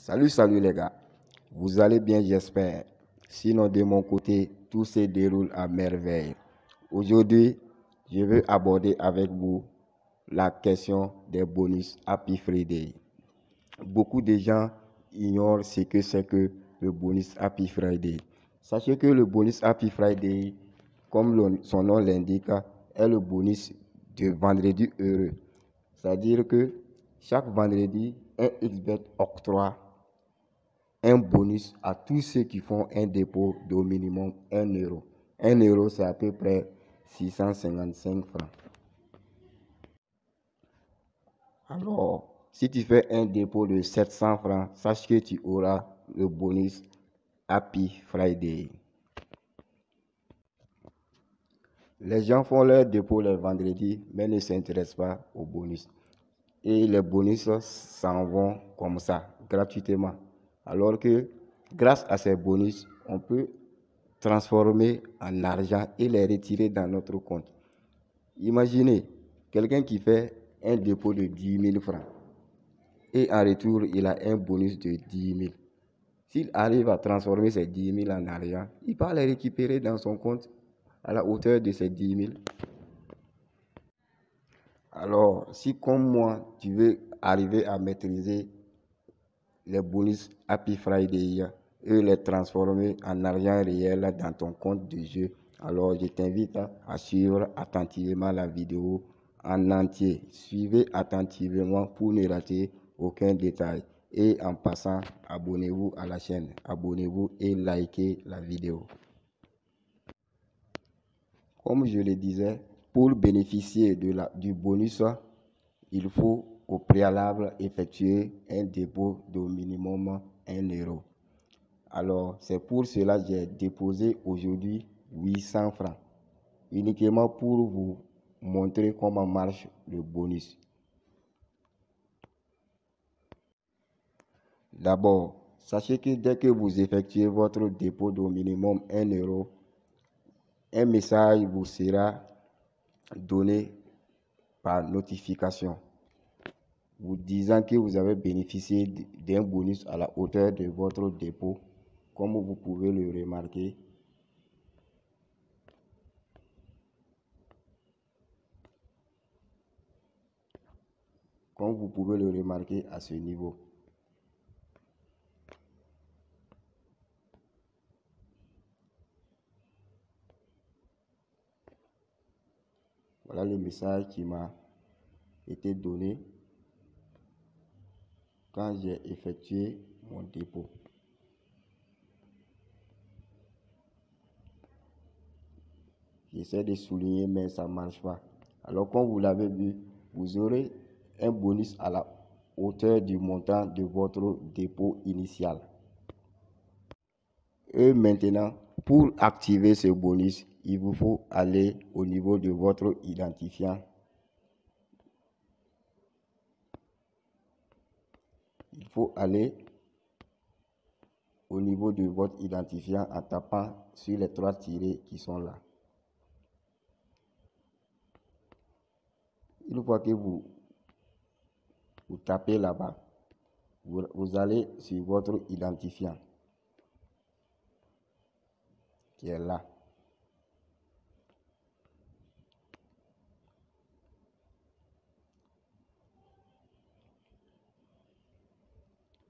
Salut les gars, vous allez bien j'espère. Sinon de mon côté, tout se déroule à merveille. Aujourd'hui, je veux aborder avec vous la question des bonus Happy Friday. Beaucoup de gens ignorent ce que c'est que le bonus Happy Friday. Sachez que le bonus Happy Friday, comme son nom l'indique, est le bonus de vendredi heureux. C'est-à-dire que chaque vendredi, un XBet octroie un bonus à tous ceux qui font un dépôt d'au minimum 1 euro. 1 euro, c'est à peu près 655 francs. Alors, si tu fais un dépôt de 700 francs, sache que tu auras le bonus Happy Friday. Les gens font leur dépôt le vendredi, mais ne s'intéressent pas au bonus. Et les bonus s'en vont comme ça, gratuitement. Alors que grâce à ces bonus, on peut transformer en argent et les retirer dans notre compte. Imaginez quelqu'un qui fait un dépôt de 10 000 francs et en retour, il a un bonus de 10 000. S'il arrive à transformer ces 10 000 en argent, il va les récupérer dans son compte à la hauteur de ces 10 000. Alors, si comme moi, tu veux arriver à maîtriser les bonus Happy Friday et les transformer en argent réel dans ton compte de jeu, alors je t'invite à suivre attentivement la vidéo en entier. Suivez attentivement pour ne rater aucun détail. Et en passant, abonnez-vous à la chaîne. Abonnez-vous et likez la vidéo. Comme je le disais, pour bénéficier du bonus, il faut au préalable effectuer un dépôt d'au minimum 1 euro. Alors, c'est pour cela que j'ai déposé aujourd'hui 800 francs, uniquement pour vous montrer comment marche le bonus. D'abord, sachez que dès que vous effectuez votre dépôt d'au minimum 1 euro, un message vous sera donné par notification, vous disant que vous avez bénéficié d'un bonus à la hauteur de votre dépôt, comme vous pouvez le remarquer. Comme vous pouvez le remarquer à ce niveau. Voilà le message qui m'a été donné quand j'ai effectué mon dépôt. J'essaie de souligner, mais ça ne marche pas. Alors, comme vous l'avez vu, vous aurez un bonus à la hauteur du montant de votre dépôt initial. Et maintenant, pour activer ce bonus, il vous faut aller au niveau de votre identifiant. Il faut aller au niveau de votre identifiant en tapant sur les 3 tirets qui sont là. Une fois que vous tapez là-bas, vous allez sur votre identifiant qui est là.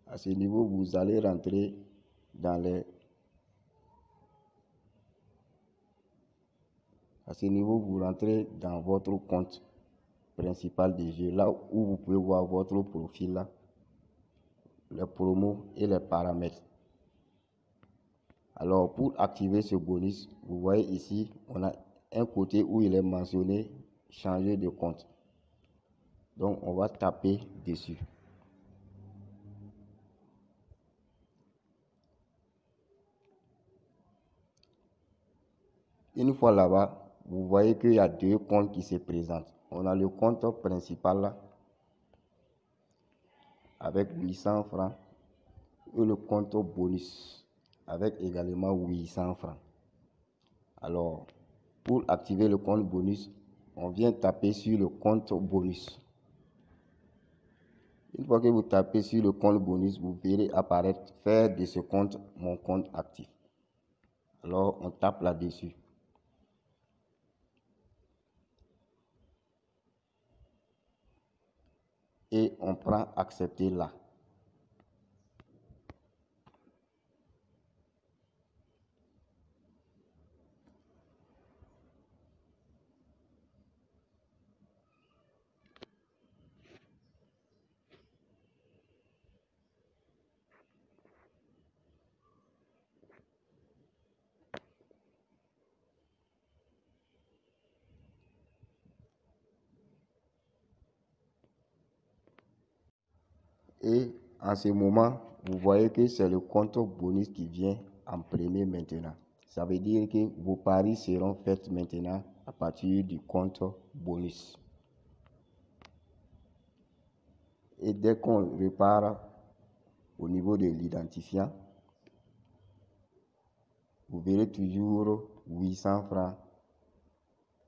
À ce niveau, vous allez rentrer dans vous rentrez dans votre compte principal de jeu, là où vous pouvez voir votre profil, là, les promos et les paramètres. Alors, pour activer ce bonus, vous voyez ici, on a un côté où il est mentionné changer de compte. Donc, on va taper dessus. Une fois là-bas, vous voyez qu'il y a 2 comptes qui se présentent. On a le compte principal là, avec 800 francs et le compte bonus avec également 800 francs. Alors, pour activer le compte bonus, on vient taper sur le compte bonus. Une fois que vous tapez sur le compte bonus, vous verrez apparaître faire de ce compte mon compte actif. Alors, on tape là-dessus. Et on prend accepter là. Et en ce moment, vous voyez que c'est le compte bonus qui vient en premier maintenant. Ça veut dire que vos paris seront faits maintenant à partir du compte bonus. Et dès qu'on repart au niveau de l'identifiant, vous verrez toujours 800 francs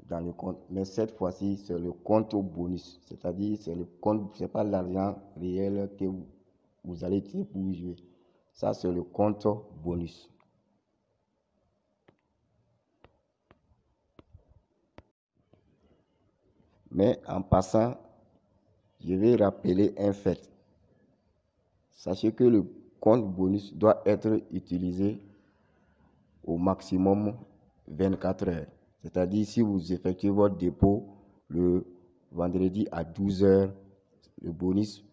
dans le compte. Mais cette fois-ci, c'est le compte bonus. C'est-à-dire, c'est le compte, c'est pas l'argent réel que vous allez tirer pour jouer. Ça, c'est le compte bonus. Mais en passant, je vais rappeler un fait. Sachez que le compte bonus doit être utilisé au maximum 24 heures. C'est-à-dire, si vous effectuez votre dépôt le vendredi à 12 heures, le bonus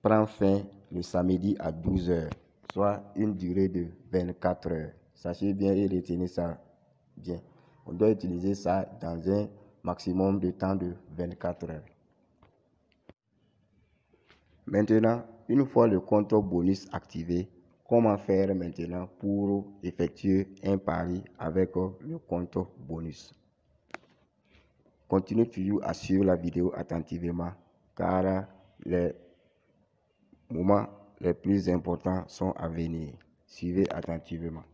prend fin le samedi à 12 heures, soit une durée de 24 heures. Sachez bien et retenez ça bien. On doit utiliser ça dans un maximum de temps de 24 heures. Maintenant, une fois le compte bonus activé, comment faire maintenant pour effectuer un pari avec le compte bonus? Continuez toujours à suivre la vidéo attentivement car les moments les plus importants sont à venir. Suivez attentivement.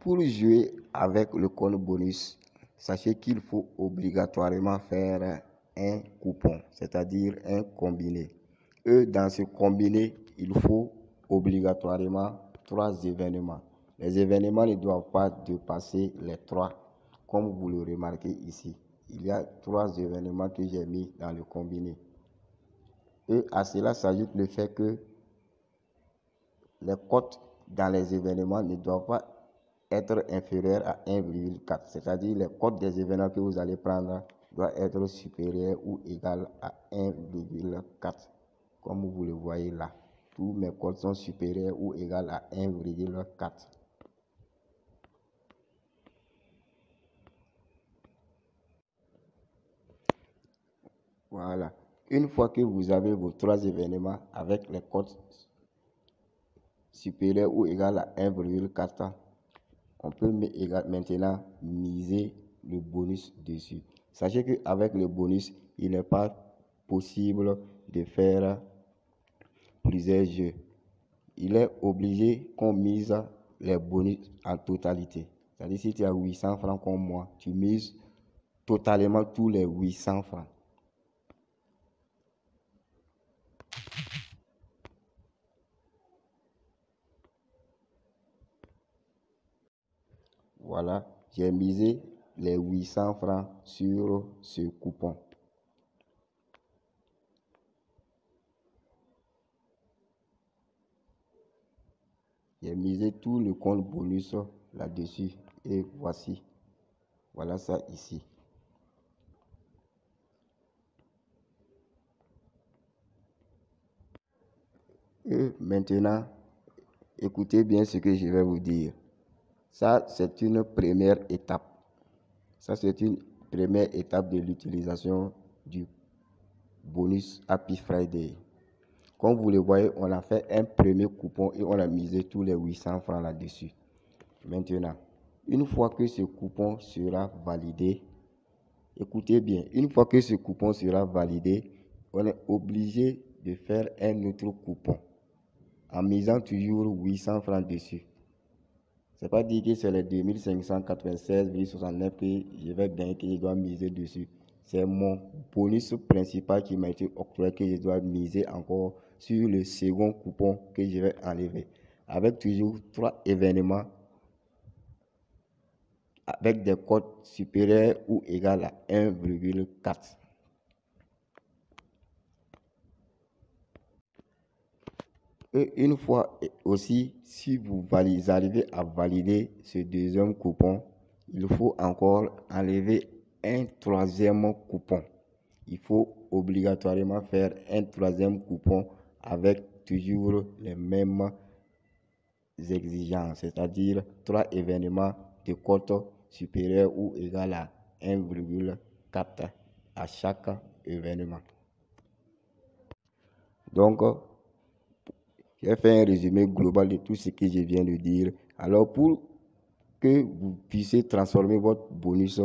Pour jouer avec le compte bonus, sachez qu'il faut obligatoirement faire un coupon, c'est-à-dire un combiné. Et dans ce combiné, il faut obligatoirement 3 événements. Les événements ne doivent pas dépasser les 3, comme vous le remarquez ici. Il y a 3 événements que j'ai mis dans le combiné. Et à cela s'ajoute le fait que les cotes dans les événements ne doivent pas être inférieurs à 1,4. C'est-à-dire les cotes des événements que vous allez prendre doivent être supérieurs ou égales à 1,4. Comme vous le voyez là, tous mes cotes sont supérieurs ou égales à 1,4. Voilà. Une fois que vous avez vos 3 événements avec les cotes supérieures ou égales à 1,4, on peut maintenant miser le bonus dessus. Sachez qu'avec le bonus, il n'est pas possible de faire plusieurs jeux. Il est obligé qu'on mise les bonus en totalité. C'est-à-dire si tu as 800 francs comme moi, tu mises totalement tous les 800 francs. Voilà, j'ai misé les 800 francs sur ce coupon. J'ai misé tout le compte bonus là-dessus et voici. Voilà ça ici. Et maintenant, écoutez bien ce que je vais vous dire. Ça, c'est une première étape. Ça, c'est une première étape de l'utilisation du bonus Happy Friday. Comme vous le voyez, on a fait un premier coupon et on a misé tous les 800 francs là-dessus. Maintenant, une fois que ce coupon sera validé, écoutez bien, une fois que ce coupon sera validé, on est obligé de faire un autre coupon en misant toujours 800 francs dessus. C'est pas dire que c'est les 2596,69 que je vais gagner, que je dois miser dessus. c'est mon bonus principal qui m'a été octroyé que je dois miser encore sur le second coupon que je vais enlever. Avec toujours 3 événements avec des cotes supérieures ou égales à 1,4. Et une fois aussi, si vous arrivez à valider ce deuxième coupon, il faut encore enlever un troisième coupon. Il faut obligatoirement faire un troisième coupon avec toujours les mêmes exigences, c'est-à-dire 3 événements de cote supérieure ou égale à 1,4 à chaque événement. Donc, j'ai fait un résumé global de tout ce que je viens de dire. Alors, pour que vous puissiez transformer votre bonus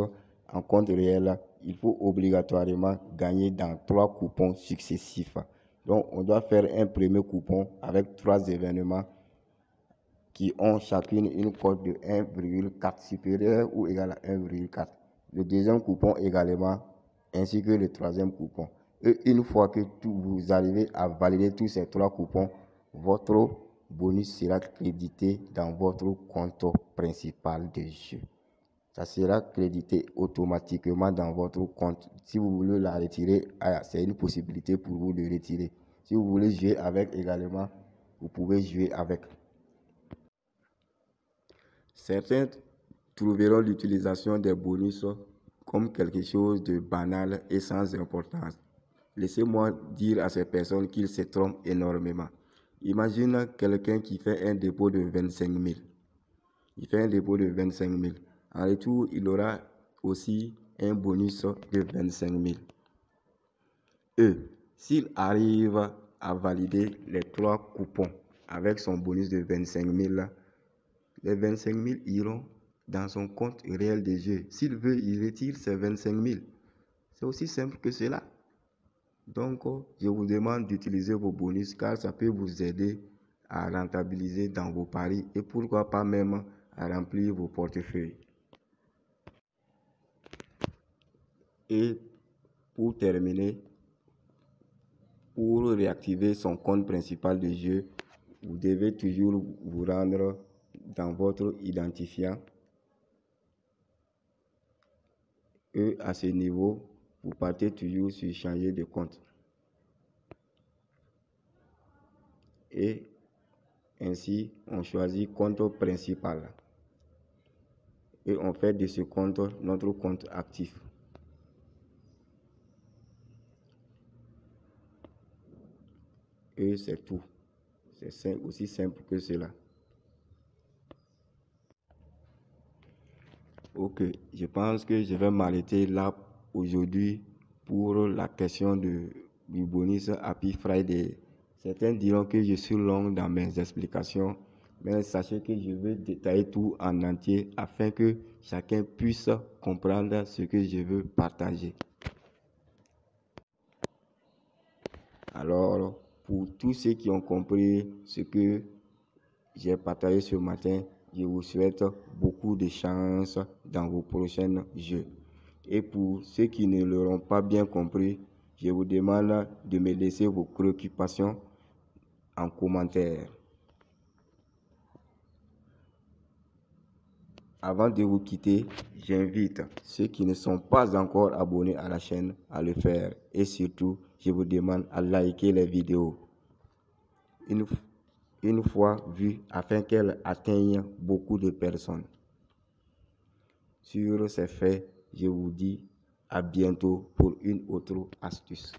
en compte réel, il faut obligatoirement gagner dans 3 coupons successifs. Donc, on doit faire un premier coupon avec 3 événements qui ont chacune une cote de 1,4 supérieure ou égale à 1,4. Le deuxième coupon également, ainsi que le troisième coupon. Et une fois que vous arrivez à valider tous ces 3 coupons, votre bonus sera crédité dans votre compte principal de jeu. Ça sera crédité automatiquement dans votre compte. Si vous voulez la retirer, c'est une possibilité pour vous de retirer. Si vous voulez jouer avec également, vous pouvez jouer avec. Certains trouveront l'utilisation des bonus comme quelque chose de banal et sans importance. Laissez-moi dire à ces personnes qu'ils se trompent énormément. Imagine quelqu'un qui fait un dépôt de 25 000. Il fait un dépôt de 25 000. En retour, il aura aussi un bonus de 25 000. Et s'il arrive à valider les 3 coupons avec son bonus de 25 000, les 25 000 iront dans son compte réel de jeu. S'il veut, il retire ses 25 000. C'est aussi simple que cela. Donc, je vous demande d'utiliser vos bonus car ça peut vous aider à rentabiliser dans vos paris et pourquoi pas même à remplir vos portefeuilles. Et pour terminer, pour réactiver son compte principal de jeu, vous devez toujours vous rendre dans votre identifiant. Et à ce niveau, vous partez toujours sur changer de compte. Et ainsi, on choisit compte principal. Et on fait de ce compte notre compte actif. Et c'est tout. C'est aussi simple que cela. Ok, je pense que je vais m'arrêter là aujourd'hui pour la question du bonus Happy Friday. Certains diront que je suis long dans mes explications, mais sachez que je vais détailler tout en entier afin que chacun puisse comprendre ce que je veux partager. Alors, pour tous ceux qui ont compris ce que j'ai partagé ce matin, je vous souhaite beaucoup de chance dans vos prochains jeux. Et pour ceux qui ne l'auront pas bien compris, je vous demande de me laisser vos préoccupations en commentaire. Avant de vous quitter, j'invite ceux qui ne sont pas encore abonnés à la chaîne à le faire. Et surtout, je vous demande à liker les vidéos une fois vues afin qu'elles atteignent beaucoup de personnes. Sur ces faits, je vous dis à bientôt pour une autre astuce.